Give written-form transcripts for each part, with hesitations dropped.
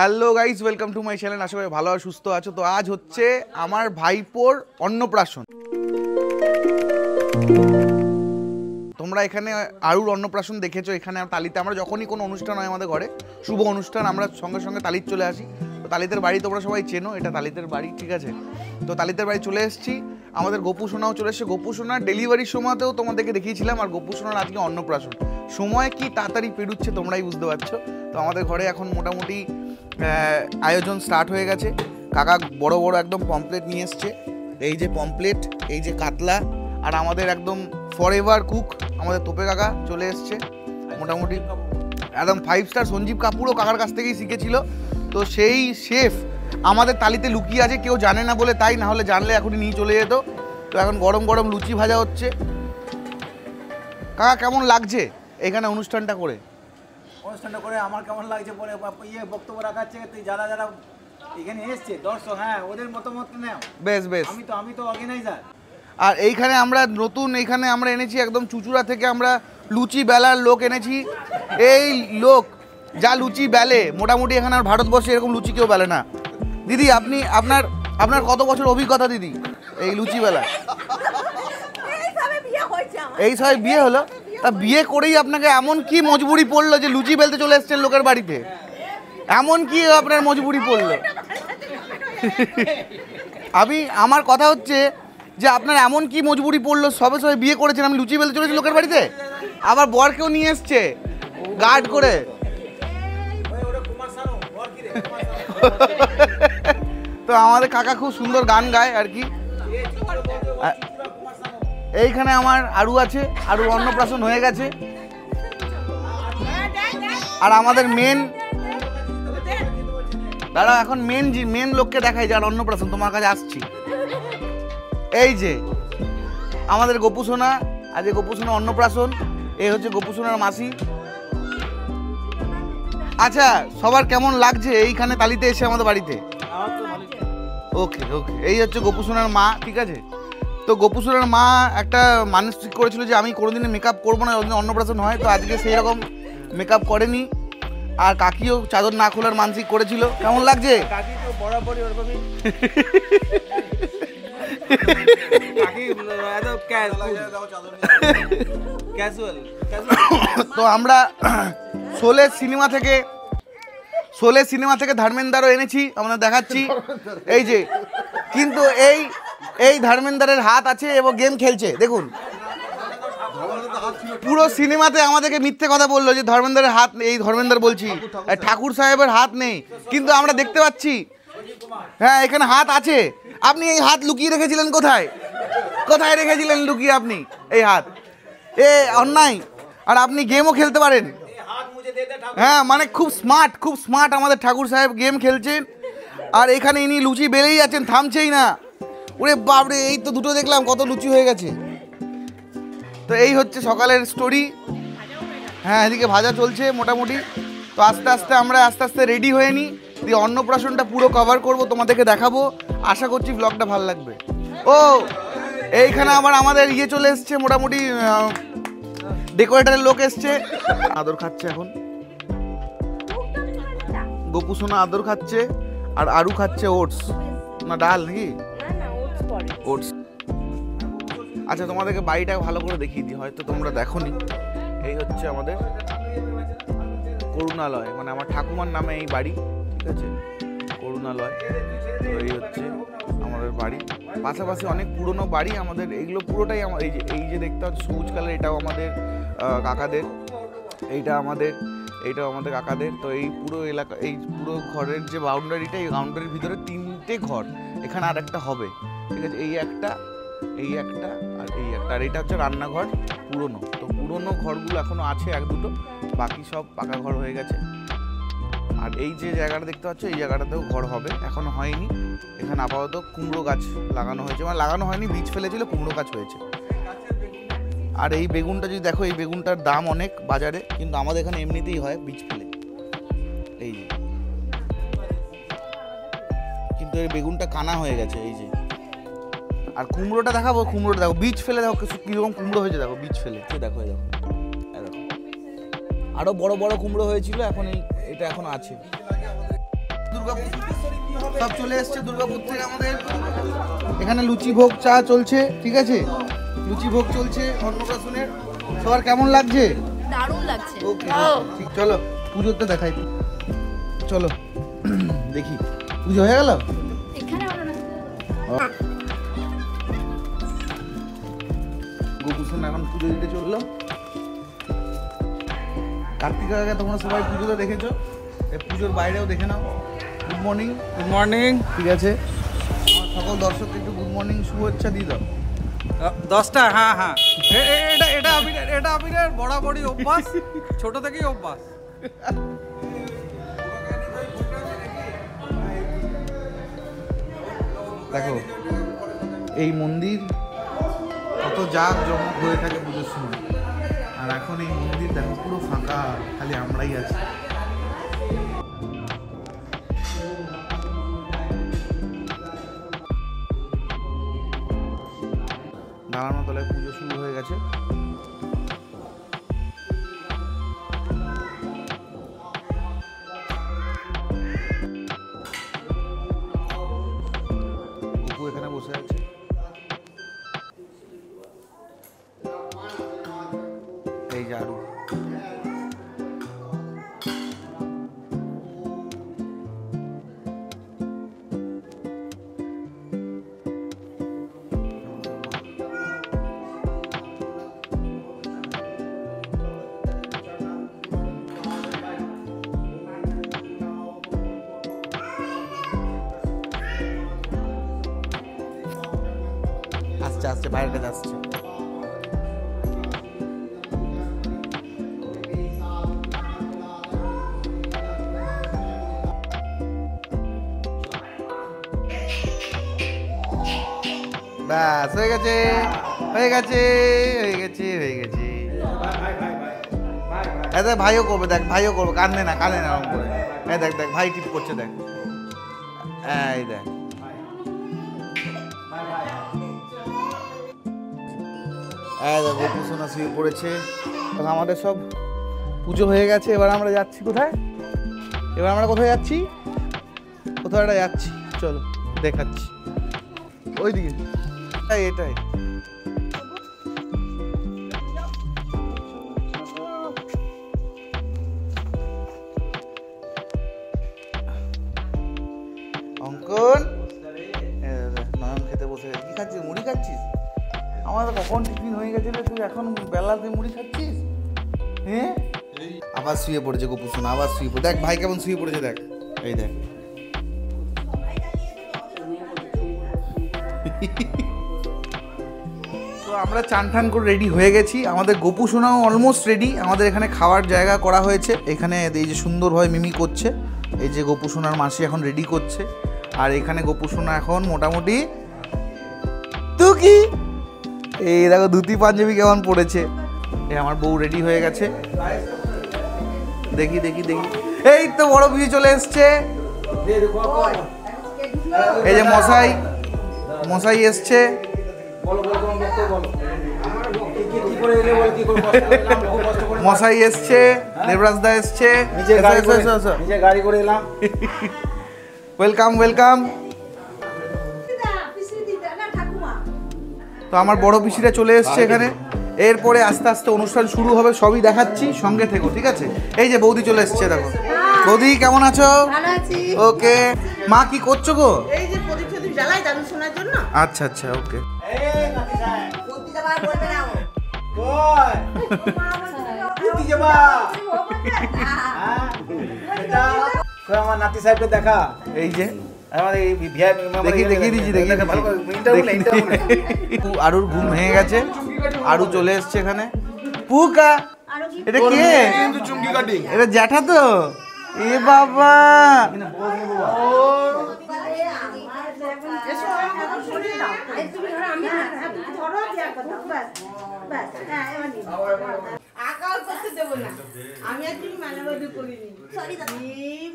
Hello guys, welcome to my channel. আশা করি ভালো আর সুস্থ আছো। তো আজ হচ্ছে আমার ভাইপোর অন্নপ্রাশন। তোমরা এখানে আরুর অন্নপ্রাশন দেখেছো। এখানে তালিতে আমরা যখনই কোনো অনুষ্ঠান হয় আমাদের ঘরে, শুভ অনুষ্ঠান, আমরা সঙ্গে সঙ্গে তালিত চলে আসি। তো তালিতের বাড়ি তোমরা সবাই চেনো, এটা তালিতের বাড়ি, ঠিক আছে? তো তালিতের বাড়ি চলে এসেছি। আমাদের গোপু সোনাও চলে এসছে। গোপু সোনার ডেলিভারির সময়তেও তোমাদেরকে দেখিয়েছিলাম, আর গোপু সোনার আজকে অন্নপ্রাশন। সময় কি তাড়াতাড়ি পেরুচ্ছে তোমরাই বুঝতে পারছো। তো আমাদের ঘরে এখন মোটামুটি আয়োজন স্টার্ট হয়ে গেছে। কাকা বড় বড় একদম পমপ্লেট নিয়ে এসছে। এই যে পমপ্লেট, এই যে কাতলা, আর আমাদের একদম ফরএভার কুক আমাদের তোপে কাকা চলে এসছে। মোটামুটি একদম 5 স্টার সঞ্জীব কাপুরও কাকার কাছ থেকেই শিখেছিল। তো সেই শেফ আমাদের তালিতে লুকিয়ে আছে, কেউ জানে না বলে তাই, না হলে জানলে এখনই নিয়ে চলে যেত। তো এখন গরম গরম লুচি ভাজা হচ্ছে। কাকা কেমন লাগছে এখানে অনুষ্ঠানটা করে? আমার কেমন লাগছে পরে বক্তব্য রাখাচ্ছে, তুই যারা যারা এখানে এসছে দর্শক, হ্যাঁ ওদের মতামত নাও। বেশ বেশ, আমি তো অর্গানাইজার। আর এইখানে আমরা নতুন আমরা এনেছি একদম চুচুড়া থেকে আমরা লুচি বেলার লোক এনেছি। এই লোক যা লুচি বেলে, মোটামুটি এখানে আর ভারতবর্ষে এরকম লুচি কেউ বেলে না। দিদি আপনার কত বছর অভিজ্ঞতা দিদি এই লুচি বেলা? এই সবাই বিয়ে হলো, তা বিয়ে করেই আপনাকে এমন কি মজবুরি পড়লো যে লুচি বেলতে চলে এসছেন লোকের বাড়িতে? এমন কি আপনার মজবুরি পড়লো? আমার কথা হচ্ছে যে আপনার এমন কি মজবুরি পড়লো, সবে বিয়ে করেছেন, আমি লুচি বেলতে চলেছি লোকের বাড়িতে, আবার বরকেও নিয়ে এসছে গার্ড করে। তো আমাদের কাকা খুব সুন্দর গান গায় আর কি। এইখানে আমার আরু আছে, আরু অন্নপ্রাশন হয়ে গেছে। আর আমাদের মেন দাদা এখন মেন লোককে দেখাই যার অন্নপ্রাশন, তোমার কাছে আসছি। এই যে আমাদের গোপু সোনা, আজকে গোপু সোনা অন্নপ্রাশন। এই হচ্ছে গোপু সোনার মাসি। আচ্ছা, সবার কেমন লাগছে এইখানে তালিতে এসে আমাদের বাড়িতে? ওকে ওকে, এই হচ্ছে গোপু সোনার মা, ঠিক আছে? তো গোপু সোনার মা একটা মানসিক করেছিল যে আমি কোনোদিনই মেকআপ করবো না যতদিন অন্নপ্রাশন হয়। তো আজকে সেই রকম মেকআপ করেনি। আর কাকিও চাদর না খোলার মানসিক করেছিল। কেমন লাগছে? তো আমরা শোলে সিনেমা থেকে ধর্মেন্দ্রও এনেছি, আমরা দেখাচ্ছি। এই যে কিন্তু এই ধর্মেন্দ্রের হাত আছে এবং গেম খেলছে, দেখুন। পুরো সিনেমাতে আমাদেরকে মিথ্যে কথা বললো যে ধর্মেন্দ্রের হাত, এই ধর্মেন্দ্র বলছি ঠাকুর সাহেবের হাত নেই, কিন্তু আমরা দেখতে পাচ্ছি হ্যাঁ এখানে হাত আছে। আপনি এই হাত লুকিয়ে রেখেছিলেন কোথায়? কোথায় রেখেছিলেন লুকিয়ে আপনি এই হাত? এ অন্যায়। আর আপনি গেমও খেলতে পারেন, হ্যাঁ মানে খুব স্মার্ট আমাদের ঠাকুর সাহেব গেম খেলছেন। আর এখানে ইনি লুচি বেলেই যাচ্ছেন, থামছেই না। ওরে বাপরে, এই তো দুটো দেখলাম, কত লুচি হয়ে গেছে। তো এই হচ্ছে সকালের স্টোরি। হ্যাঁ, এদিকে ভাজা চলছে মোটামুটি। তো আস্তে আস্তে রেডি হয়ে নিই, দিয়ে অন্নপ্রাশনটা পুরো কভার করব, তোমাদেরকে দেখাবো। আশা করছি ব্লগটা ভালো লাগবে। ও এইখানে আবার আমাদের চলে এসছে, মোটামুটি ডেকোরেটরের লোক এসছে। আদর খাচ্ছে এখন গোপু সোনা, আদর খাচ্ছে। আর আরু খাচ্ছে ওটস, না ডাল নাকি ওটস। আচ্ছা, তোমাদেরকে বাড়িটা ভালো করে দেখিয়ে দিই, হয়তো তোমরা দেখোনি। এই হচ্ছে আমাদের করুণালয়, মানে আমার ঠাকুমার নামে এই বাড়ি, ঠিক আছে? করুণালয়। তো এই হচ্ছে আমাদের বাড়ি। পাশাপাশি অনেক পুরনো বাড়ি আমাদের, এইগুলো পুরোটাই আমার। এই যে দেখতে হচ্ছে সবুজ কালার, এটাও আমাদের কাকাদের, এইটাও আমাদের কাকাদের। তো এই পুরো এলাকা, এই পুরো ঘরের যে বাউন্ডারিটা, এই বাউন্ডারির ভিতরে 3টে ঘর, এখানে আর একটা হবে, ঠিক আছে? এই একটা আর এই একটা, আর এটা হচ্ছে রান্নাঘর পুরনো। তো পুরনো ঘরগুলো এখনো আছে 1-2, বাকি সব পাকা ঘর হয়ে গেছে। আর এই যে জায়গাটা দেখতে পাচ্ছ, এই জায়গাটাতেও ঘর হবে, এখনো হয়নি। এখানে আপাতত কুমড়ো গাছ লাগানো হয়েছে, মানে লাগানো হয়নি, বীজ ফেলেছিল, কুমড়ো গাছ হয়েছে। আর এই বেগুনটা যদি দেখো, এই বেগুনটার দাম অনেক বাজারে, কিন্তু আমাদের এখানে এমনিতেই হয় বীজ ফেলে। এই যে কিন্তু এই বেগুনটা কানা হয়ে গেছে, এই যে। আর কুমড়োটা দেখাবো, কুমড়োটা দেখো, বীজ ফেলে দেখো কিরকম কুমড়ো হয়েছে, দেখো বীজ ফেলে, দেখো দেখো। আরো বড় বড় কুমড়ো হয়েছিল, এখন এটা এখন আছে। দুর্গাপুর সব চলে এসছে দুর্গাপুর থেকে আমাদের। এখানে লুচি ভোগ চা চলছে, ঠিক আছে, লুচি ভোগ চলছে অন্নপ্রাশনের। সবার কেমন লাগছে? দারুণ লাগছে। ওকে ঠিক, চলো পুজোতে দেখাই, চলো দেখি পুজো হয়ে গেল। এখানে হলো না। গোপুষণ এখন পুজো দিতে চললো। কার্তিক কাকাকে তোমরা সবাই পুজোতে দেখেছো, এই পুজোর বাইরেও দেখে নাও। Good morning. Good morning. ঠিক আছে, আমার সকল দর্শককে একটু গুড মর্নিং শুভেচ্ছা দিয়ে দাও। 10টা, হ্যাঁ হ্যাঁ, এটা আবিরের বরাবরই অভ্যাস, ছোট থেকেই অভ্যাস। দেখো এই মন্দির কত জাঁকজমক হয়ে থাকে পুজোর সময়, আর এখন এই মন্দির দেখো পুরো ফাঁকা, খালি আমরাই আছি। দাঁড়ানো তলায় পুজো শুরু হয়ে গেছে। অপু এখানে বসে আছে। এই যে আরু, আসছে আসছে, বাইরের কাছে আসছে। ব্যাস হয়ে গেছে, হয়ে গেছে, হয়ে গেছে, হয়ে গেছে। দেখ ভাইও করবে, দেখ ভাইও করবে, কান্দে না কান্দে না, এরকম করে। এই দেখ দেখ ভাই টিপ করছে, দেখ এই দেখ। গোপুসোনা শুয়ে পড়েছে। আমাদের সব পুজো হয়ে গেছে, এবার আমরা যাচ্ছি কোথায়? এবার আমরা কোথায় যাচ্ছি? কোথাও একটা যাচ্ছি, চলো দেখাচ্ছি। ওইদিকে এটাই। অঙ্কন নয়ন খেতে বসে, কি খাচ্ছিস? মুড়ি খাচ্ছিস? আমাদের কখন টিফিন হয়ে গেছে রে, তুই এখন বেলাতে মুড়ি খাচ্ছিস? হ্যাঁ, আবার শুয়ে পড়েছে গোপুসোনা, আবার শুয়ে পড়ে। দেখ ভাই কেমন শুয়ে পড়েছে, দেখ এই দেখ। তো আমরা চান টান করে রেডি হয়ে গেছি, আমাদের গোপুসোনাও অলমোস্ট রেডি। আমাদের এখানে খাওয়ার জায়গা করা হয়েছে, এখানে এই যে সুন্দরভাবে মিমি করছে, এই যে গোপুসোনার মাসি এখন রেডি করছে। আর এখানে গোপুসোনা এখন মোটামুটি তুই কি, এই দেখো ধুতি পাঞ্জাবি কেমন পড়েছে। এই আমার বউ রেডি হয়ে গেছে, দেখি দেখি দেখি। এই তো বড় পিসি চলে এসছে, এই যে মশাই, মশাই এসছে। মশাই এসছে, দেবরাজ দা এসছে, গাড়ি করে এলাম। Welcome welcome. তো আমার বড় পিসিরা চলে এসছে এখানে। এরপরে আস্তে আস্তে অনুষ্ঠান শুরু হবে, সবই দেখাচ্ছি, সঙ্গে থেকো, ঠিক আছে? এই যে বৌদি চলে এসছে, দেখো। বৌদি কেমন আছো? ভালো আছি। ওকে। মা কি করছো গো? এই যে প্রদীপ টদীপ জ্বালাই জাদু শোনার জন্য। আচ্ছা আচ্ছা, ওকে। প্রদীপটা বার করবে না ও। কই? কি যাবা? এটা কই আমার নাতি সাহেবকে দেখা। এই যে আমাদের এই ভিআই দেখি দেখিয়ে দিচ্ছি, দেখিয়ে দিচ্ছি। আরুর ঘুম ভেঙে গেছে, আরু চলে এসছে এখানে। পুকা, এটা কে? চুমকি কাটিং। এটা জ্যাঠা তো? এ বাবা, এসো আমার শরীরে দাও। এই তুমি ধরো, আমি ধরো দেওয়ার কথা। ব্যাস ব্যাস, হ্যাঁ এবার নিন। আকাল করতে দেবো না, আমি আর তুমি মালা বদল করিনি। সরি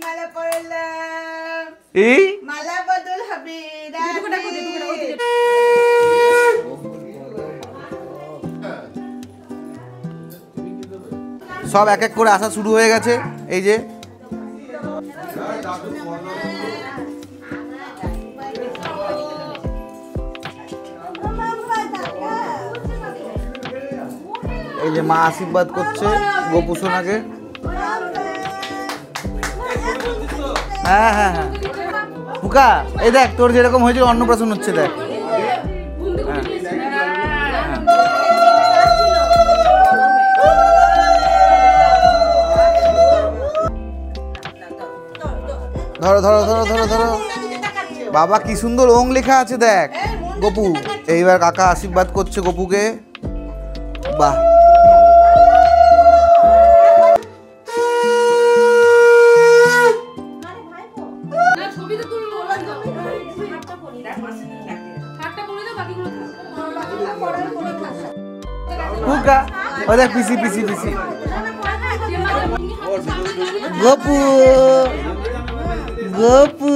মালা পড়লাম, এই মালা বদল হবে। সব এক এক করে আসা শুরু হয়ে গেছে। এই যে এই যে মা আশীর্বাদ করছে গোপু সোনাকে। হ্যাঁ হ্যাঁ হ্যাঁ ফুকা, এই দেখ তোর যেরকম হয়েছিল অন্নপ্রাশন হচ্ছে দেখ। ধরো ধরো ধরো ধরো ধরো বাবা, কি সুন্দর ওং লেখা আছে দেখ গোপু। এইবার কাকা আশীর্বাদ করছে গোপুকে। বাহ, ফুকা ও দেখ পিসি পিসি পিসি গোপু গোপু।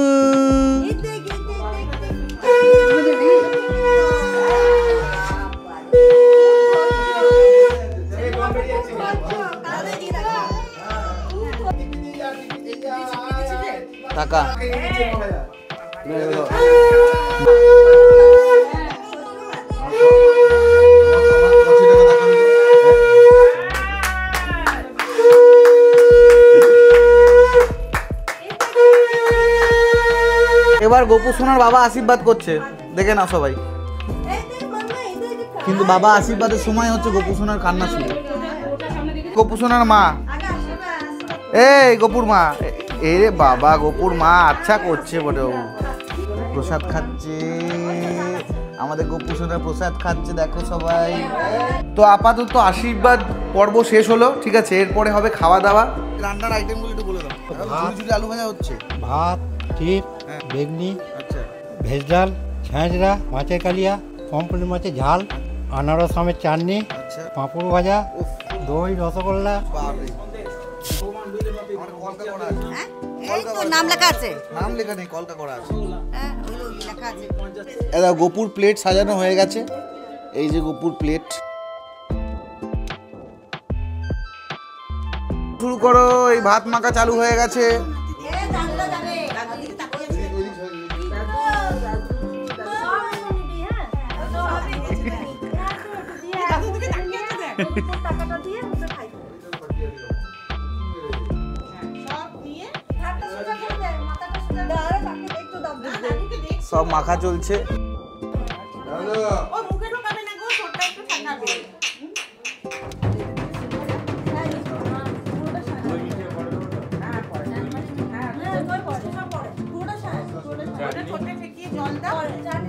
টাকা এবার গোপু সোনার বাবা আশীর্বাদ করছে, দেখে না সবাই। কিন্তু বাবা আশীর্বাদের সময় হচ্ছে গোপু সোনার কান্না শুরু। গোপু সোনার মা, এই গোপুর মা, এ রে বাবা গোপুর মা আচ্ছা করছে বটে। প্রসাদ খাচ্ছে, আমাদের গোপু সোনার প্রসাদ খাচ্ছে দেখো সবাই। তো আপাতত আশীর্বাদ পর্ব শেষ হলো, ঠিক আছে। এরপরে হবে খাওয়া দাওয়া। রান্নার আইটেমগুলো একটু বলে দাও। ঝুড়ি আলু ভাজা হচ্ছে, ভাত, চিপ, বেগনি, আচ্ছা ভেজ ডাল, ছ্যাঁচড়া, মাছের কালিয়া, পমফ্রেট মাছের ঝাল, আনারস আমের চাটনি, আচ্ছা। পাঁপড় ভাজা, দই, রসগোল্লা। নাম লেখা আছে, নাম লেখা নেই, কলকা করা আছে। হ্যাঁ ওগুলো লেখা আছে। এটা গোপুর প্লেট সাজানো হয়ে গেছে। এই যে গোপুর প্লেট, শুরু করো। এই ভাত মাখা চালু হয়ে গেছে। সব মাখা চলছে।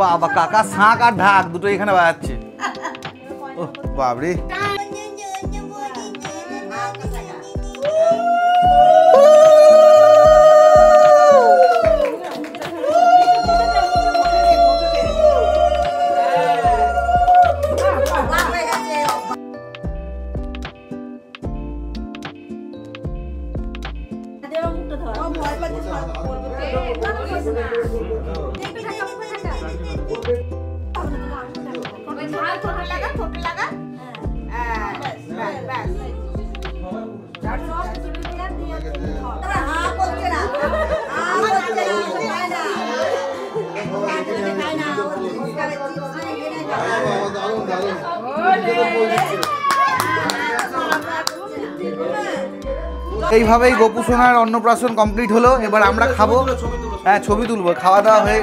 বাবা কাকা শাঁখ আর ঢাক দুটো এখানে বাজাচ্ছে। ও বাবরে, এইভাবেই গোপু সোনার অন্নপ্রাশন কমপ্লিট হলো। এবার আমরা খাবো। হ্যাঁ ছবি তুলবো, খাওয়া দাওয়া হয়ে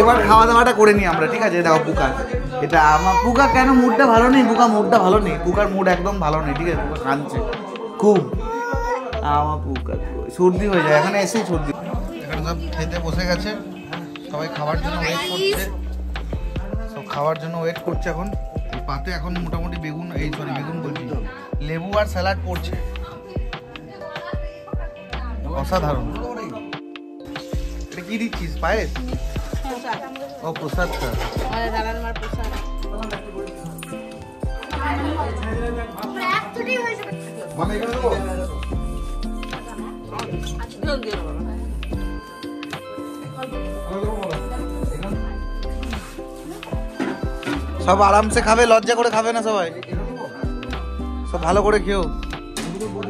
এবার খাওয়া দাওয়াটা করে নিই আমরা, ঠিক আছে। দেখো পুকা, এটা আমার পুকা কেন মুডটা ভালো নেই, পুকা মুডটা ভালো নেই, পুকার মুড একদম ভালো নেই, ঠিক আছে। পুকা কাঁদছে খুব, আমার পুকা সর্দি হয়ে যায়, এখানে এসেই সর্দি। এখানে সব খেতে বসে গেছে, সবাই খাওয়ার জন্য ওয়েট করছে, সব খাওয়ার জন্য ওয়েট করছে। এখন এই পাতে এখন মোটামুটি বেগুন, এই সরি বেগুন বলছি, লেবু আর স্যালাড পড়ছে, অসাধারণ। এটা কি দিচ্ছিস, পায়েস? ও প্রসাদটা, সব আরামসে খাবে, লজ্জা করে খাবে না সবাই, সব ভালো করে খেও।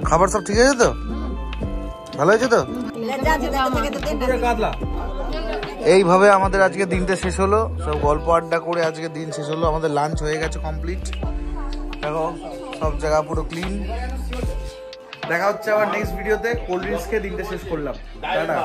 খাবার সব ঠিক আছে তো, ভালো হয়েছে তো? এইভাবে আমাদের আজকে দিনটা শেষ হলো, সব গল্প আড্ডা করে আজকে দিন শেষ হলো। আমাদের লাঞ্চ হয়ে গেছে কমপ্লিট, দেখো সব জায়গা পুরো ক্লিন। দেখা হচ্ছে আবার নেক্সট ভিডিওতে। কোল্ড ড্রিঙ্কস খেয়ে দিনটা শেষ করলাম, টাটা।